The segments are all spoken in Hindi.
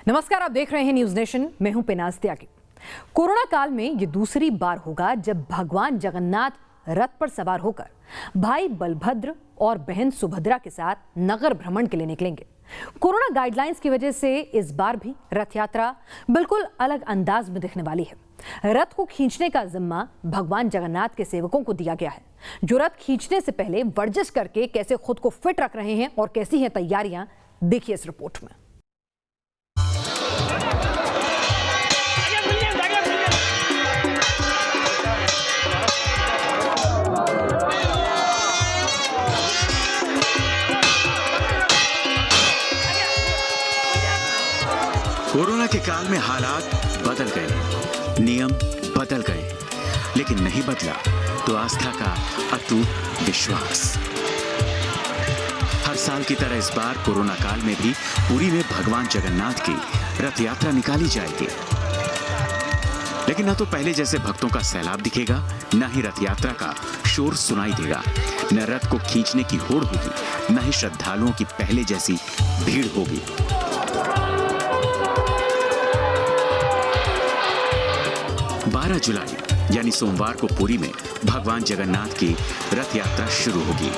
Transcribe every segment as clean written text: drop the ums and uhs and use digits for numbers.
नमस्कार, आप देख रहे हैं न्यूज नेशन। मैं हूं पिनाज त्यागी। कोरोना काल में ये दूसरी बार होगा जब भगवान जगन्नाथ रथ पर सवार होकर भाई बलभद्र और बहन सुभद्रा के साथ नगर भ्रमण के लिए निकलेंगे। कोरोना गाइडलाइंस की वजह से इस बार भी रथ यात्रा बिल्कुल अलग अंदाज में दिखने वाली है। रथ को खींचने का जिम्मा भगवान जगन्नाथ के सेवकों को दिया गया है, जो रथ खींचने से पहले वर्जिश करके कैसे खुद को फिट रख रहे हैं और कैसी हैं तैयारियां, देखिए इस रिपोर्ट में। कोरोना के काल में हालात बदल गए, नियम बदल गए, लेकिन नहीं बदला तो आस्था का अटूट विश्वास। हर साल की तरह इस बार कोरोना काल में भी पुरी में भगवान जगन्नाथ की रथ यात्रा निकाली जाएगी। लेकिन न तो पहले जैसे भक्तों का सैलाब दिखेगा, न ही रथ यात्रा का शोर सुनाई देगा। न रथ को खींचने की होड़ होगी, न ही श्रद्धालुओं की पहले जैसी भीड़ होगी। 12 जुलाई यानी सोमवार को पुरी में भगवान जगन्नाथ की रथ यात्रा शुरू होगी।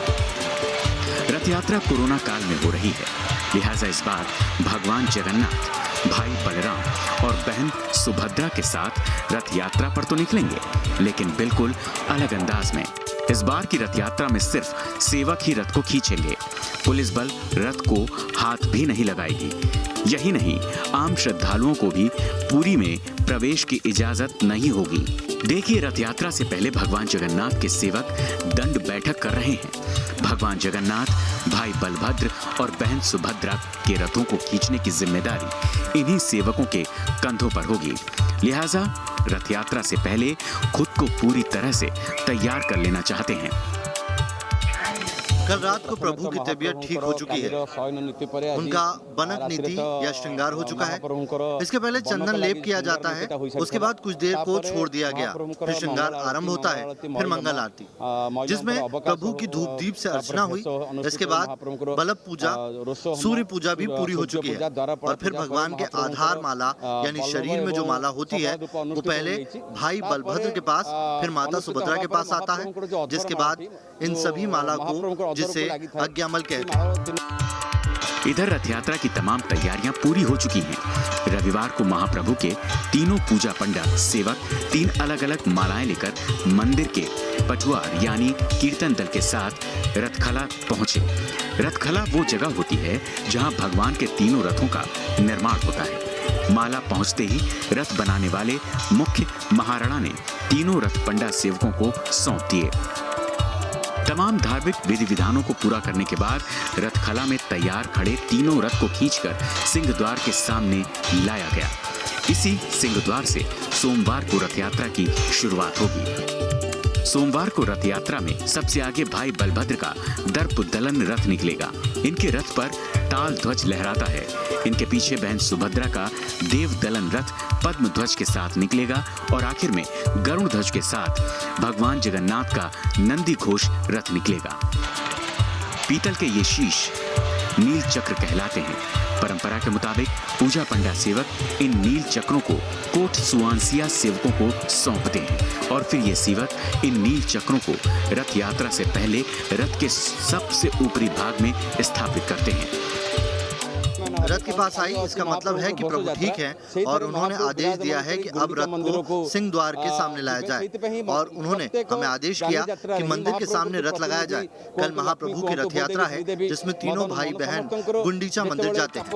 रथ यात्रा कोरोना काल में हो रही है, लिहाजा इस बार भगवान जगन्नाथ भाई बलराम और बहन सुभद्रा के साथ रथ यात्रा पर तो निकलेंगे, लेकिन बिल्कुल अलग अंदाज में। इस बार की रथ यात्रा में सिर्फ सेवक ही रथ को खींचेंगे। पुलिस बल रथ को हाथ भी नहीं लगाएगी। यही नहीं, आम श्रद्धालुओं को भी पुरी में प्रवेश की इजाजत नहीं होगी। देखिए, रथ यात्रा से पहले भगवान जगन्नाथ के सेवक दंड बैठक कर रहे हैं। भगवान जगन्नाथ भाई बलभद्र और बहन सुभद्रा के रथों को खींचने की जिम्मेदारी इन्हीं सेवकों के कंधों पर होगी। लिहाजा रथ यात्रा से पहले खुद को पूरी तरह से तैयार कर लेना चाहते हैं। कल रात को प्रभु की तबीयत ठीक हो चुकी है। उनका बनक नीति या श्रृंगार हो चुका है। इसके पहले चंदन लेप किया जाता है, उसके बाद कुछ देर को छोड़ दिया गया, फिर श्रृंगार आरंभ होता है, फिर मंगल आरती जिसमें प्रभु की धूप दीप से अर्चना हुई। इसके बाद बल्लभ पूजा, सूर्य पूजा भी पूरी हो चुकी है और फिर भगवान के आधार माला यानी शरीर में जो माला होती है वो पहले भाई बलभद्र के पास, फिर माता सुभद्रा के पास आता है, जिसके बाद इन सभी माला को, जिसे आज्ञामल कहते हैं। इधर रथ यात्रा की तमाम तैयारियां पूरी हो चुकी हैं। रविवार को महाप्रभु के तीनों पूजा पंडित सेवक 3 अलग-अलग मालाएं लेकर मंदिर के पटुआर यानी कीर्तन दल के साथ रथखला पहुंचे। रथखला वो जगह होती है जहां भगवान के तीनों रथों का निर्माण होता है। माला पहुंचते ही रथ बनाने वाले मुख्य महाराणा ने तीनों रथ पंडित सेवकों को सौंप दिए। तमाम धार्मिक विधि विधानों को पूरा करने के बाद रथखला में तैयार खड़े तीनों रथ को खींचकर सिंह द्वार के सामने लाया गया। इसी सिंह द्वार से सोमवार को रथ यात्रा की शुरुआत होगी। सोमवार को रथ यात्रा में सबसे आगे भाई बलभद्र का दर्प दलन रथ निकलेगा। इनके रथ पर ताल ध्वज लहराता है। इनके पीछे बहन सुभद्रा का देव दलन रथ पद्म ध्वज के साथ निकलेगा और आखिर में गरुड़ ध्वज के साथ भगवान जगन्नाथ का नंदी घोष रथ निकलेगा। पीतल के ये शीश नील चक्र कहलाते हैं। परंपरा के मुताबिक पूजा पंडा सेवक इन नील चक्रों को कोट सुआंसिया सेवकों को सौंपते हैं और फिर ये सेवक इन नील चक्रों को रथ यात्रा से पहले रथ के सबसे ऊपरी भाग में स्थापित करते हैं। रथ के पास आई, इसका मतलब है कि प्रभु ठीक है और उन्होंने आदेश दिया है कि अब रथ को सिंह द्वार के सामने लाया जाए और उन्होंने हमें आदेश किया कि मंदिर के सामने रथ लगाया जाए। कल महाप्रभु की रथ यात्रा है जिसमें तीनों भाई बहन गुंडीचा मंदिर जाते हैं।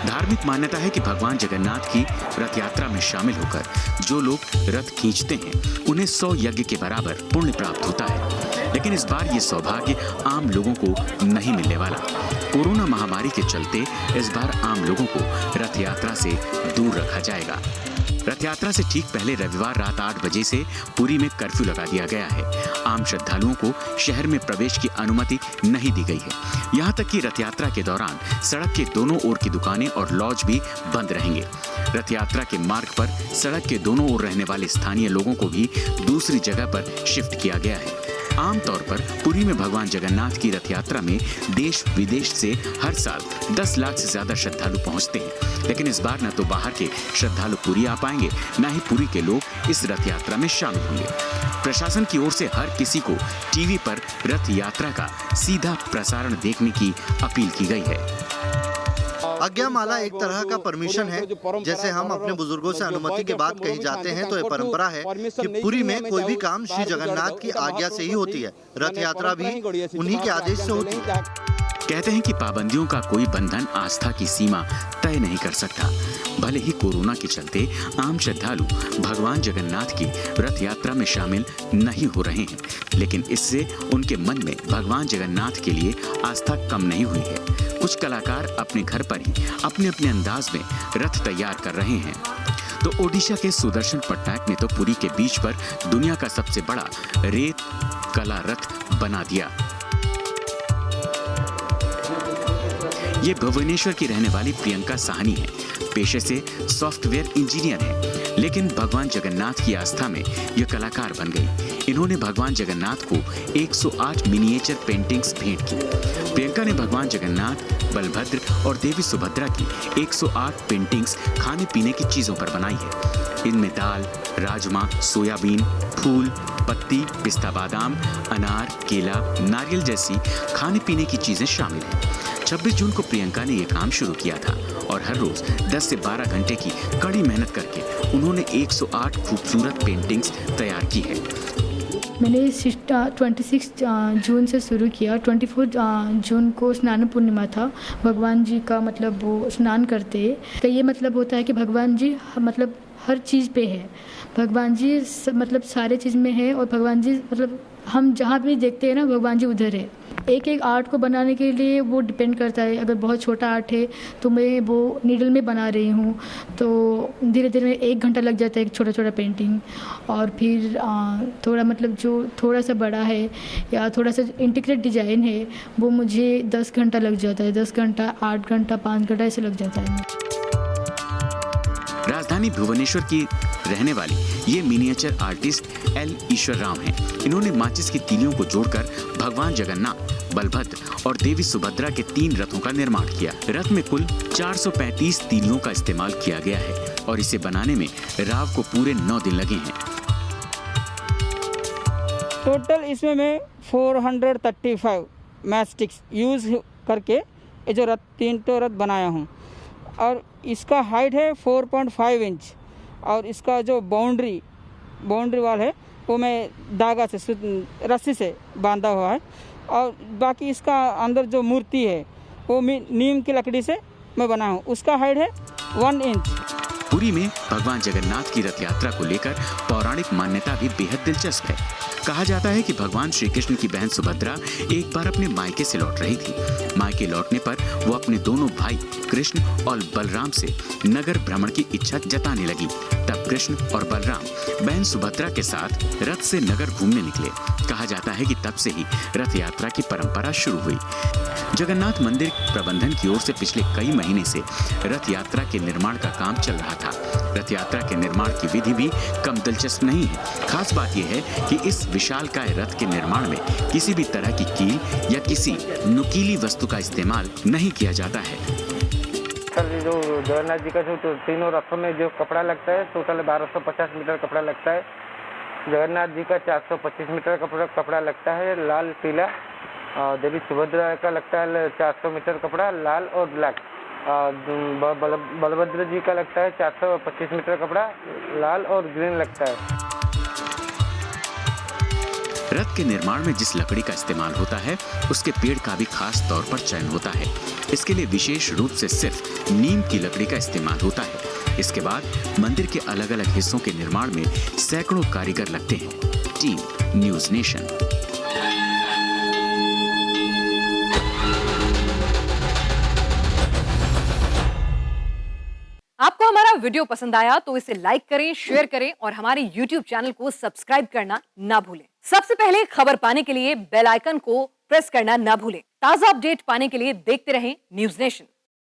धार्मिक मान्यता है कि भगवान जगन्नाथ की रथ यात्रा में शामिल होकर जो लोग रथ खींचते हैं उन्हें 100 यज्ञ के बराबर पुण्य प्राप्त होता है। लेकिन इस बार ये सौभाग्य आम लोगों को नहीं मिलने वाला। कोरोना महामारी के चलते इस बार आम लोगों को रथ यात्रा से दूर रखा जाएगा। रथ यात्रा से ठीक पहले रविवार रात 8 बजे से पुरी में कर्फ्यू लगा दिया गया है। आम श्रद्धालुओं को शहर में प्रवेश की अनुमति नहीं दी गई है। यहाँ तक कि रथ यात्रा के दौरान सड़क के दोनों ओर की दुकानें और लॉज भी बंद रहेंगे। रथ यात्रा के मार्ग पर सड़क के दोनों ओर रहने वाले स्थानीय लोगों को भी दूसरी जगह पर शिफ्ट किया गया है। आमतौर पर पुरी में भगवान जगन्नाथ की रथ यात्रा में देश विदेश से हर साल 10 लाख से ज्यादा श्रद्धालु पहुंचते हैं, लेकिन इस बार न तो बाहर के श्रद्धालु पुरी आ पाएंगे, न ही पुरी के लोग इस रथ यात्रा में शामिल होंगे। प्रशासन की ओर से हर किसी को टीवी पर रथ यात्रा का सीधा प्रसारण देखने की अपील की गई है। आज्ञामाला एक तरह का परमिशन है। जैसे हम अपने बुजुर्गों से अनुमति के बाद कहीं जाते हैं तो ये परंपरा है कि पुरी में कोई भी काम श्री जगन्नाथ की आज्ञा से ही होती है। रथ यात्रा भी उन्हीं के आदेश से होती है। कहते हैं कि पाबंदियों का कोई बंधन आस्था की सीमा तय नहीं कर सकता। भले ही कोरोना के चलते आम श्रद्धालु भगवान जगन्नाथ की रथ यात्रा में शामिल नहीं हो रहे हैं, लेकिन इससे उनके मन में भगवान जगन्नाथ के लिए आस्था कम नहीं हुई है। कुछ कलाकार अपने घर पर ही अपने अपने अंदाज में रथ तैयार कर रहे हैं। तो ओडिशा के सुदर्शन पटनायक ने तो पुरी के बीच पर दुनिया का सबसे बड़ा रेत कला रथ बना दिया। ये भुवनेश्वर की रहने वाली प्रियंका साहनी है। पेशे से सॉफ्टवेयर इंजीनियर है, लेकिन भगवान जगन्नाथ की आस्था में ये कलाकार बन गई। इन्होंने भगवान जगन्नाथ को 108 मिनिएचर पेंटिंग्स भेंट की। प्रियंका ने भगवान जगन्नाथ, बलभद्र और देवी सुभद्रा की 108 पेंटिंग्स खाने पीने की चीजों पर बनाई है। इनमें दाल, राजमा, सोयाबीन, फूल, पत्ती, पिस्ता बादाम, अनार, केला, नारियल जैसी खाने पीने की चीजें शामिल हैं। 26 जून को प्रियंका ने यह काम शुरू किया था और हर रोज 10 से 12 घंटे की कड़ी मेहनत करके उन्होंने 108 खूबसूरत पेंटिंग्स तैयार की है। मैंने 26 जून से शुरू किया। 24 जून को स्नान पूर्णिमा था। भगवान जी का मतलब वो स्नान करते हैं, तो ये मतलब होता है कि भगवान जी मतलब हर चीज़ पे है। भगवान जी मतलब सारे चीज़ में है और भगवान जी मतलब हम जहाँ भी देखते हैं ना, भगवान जी उधर है। एक एक आर्ट को बनाने के लिए वो डिपेंड करता है। अगर बहुत छोटा आर्ट है तो मैं वो नीडल में बना रही हूँ, तो धीरे धीरे 1 घंटा लग जाता है एक छोटा छोटा पेंटिंग। और फिर थोड़ा मतलब जो थोड़ा सा बड़ा है या थोड़ा सा इंटीग्रेट डिज़ाइन है, वो मुझे 10 घंटा लग जाता है। 10 घंटा, 8 घंटा, 5 घंटा ऐसे लग जाता है। राजधानी भुवनेश्वर की रहने वाली ये मिनिएचर आर्टिस्ट एल ईश्वर राव हैं। इन्होंने माचिस की तीलियों को जोड़कर भगवान जगन्नाथ, बलभद्र और देवी सुभद्रा के 3 रथों का निर्माण किया। रथ में कुल 435 तीलियों का इस्तेमाल किया गया है और इसे बनाने में राव को पूरे 9 दिन लगे हैं। टोटल इसमें मैं 435 मैच स्टिक्स यूज करके ये जो रथ 3 रथ बनाया हूँ। और इसका हाइट है 4.5 इंच और इसका जो बाउंड्री वाल है वो मैं धागा से रस्सी से बांधा हुआ है। और बाकी इसका अंदर जो मूर्ति है वो नीम की लकड़ी से मैं बना हूँ। उसका हाइट है 1 इंच। पुरी में भगवान जगन्नाथ की रथ यात्रा को लेकर पौराणिक मान्यता भी बेहद दिलचस्प है। कहा जाता है कि भगवान श्री कृष्ण की बहन सुभद्रा एक बार अपने मायके से लौट रही थी। मायके लौटने पर वो अपने दोनों भाई कृष्ण और बलराम से नगर भ्रमण की इच्छा जताने लगी। तब कृष्ण और बलराम बहन सुभद्रा के साथ रथ से नगर घूमने निकले। कहा जाता है कि तब से ही रथ यात्रा की परंपरा शुरू हुई। जगन्नाथ मंदिर प्रबंधन की ओर से पिछले कई महीने से रथ यात्रा के निर्माण का काम चल रहा था। रथ यात्रा के निर्माण की विधि भी कम दिलचस्प नहीं है। खास बात यह है कि इस विशालकाय रथ के निर्माण में किसी भी तरह की कील या किसी नुकीली वस्तु का इस्तेमाल नहीं किया जाता है। सर, जो जगन्नाथ जी का जो तीनों रथों में जो कपड़ा लगता है, टोटल 1250 मीटर कपड़ा लगता है। जगन्नाथ जी का 425 मीटर कपड़ा लगता है, लाल पीला। देवी सुभद्रा का लगता है 400 मीटर कपड़ा, लाल और ब्लैक। बलभद्र जी का लगता है 425 मीटर कपड़ा, लाल और ग्रीन लगता है। रथ के निर्माण में जिस लकड़ी का इस्तेमाल होता है उसके पेड़ का भी खास तौर पर चयन होता है। इसके लिए विशेष रूप से सिर्फ नीम की लकड़ी का इस्तेमाल होता है। इसके बाद मंदिर के अलग अलग हिस्सों के निर्माण में सैकड़ों कारीगर लगते हैं। Team news nation. आपको हमारा वीडियो पसंद आया तो इसे लाइक करें, शेयर करें और हमारे YouTube चैनल को सब्सक्राइब करना ना भूलें। सबसे पहले खबर पाने के लिए बेल आइकन को प्रेस करना ना भूलें। ताजा अपडेट पाने के लिए देखते रहें न्यूज़ नेशन।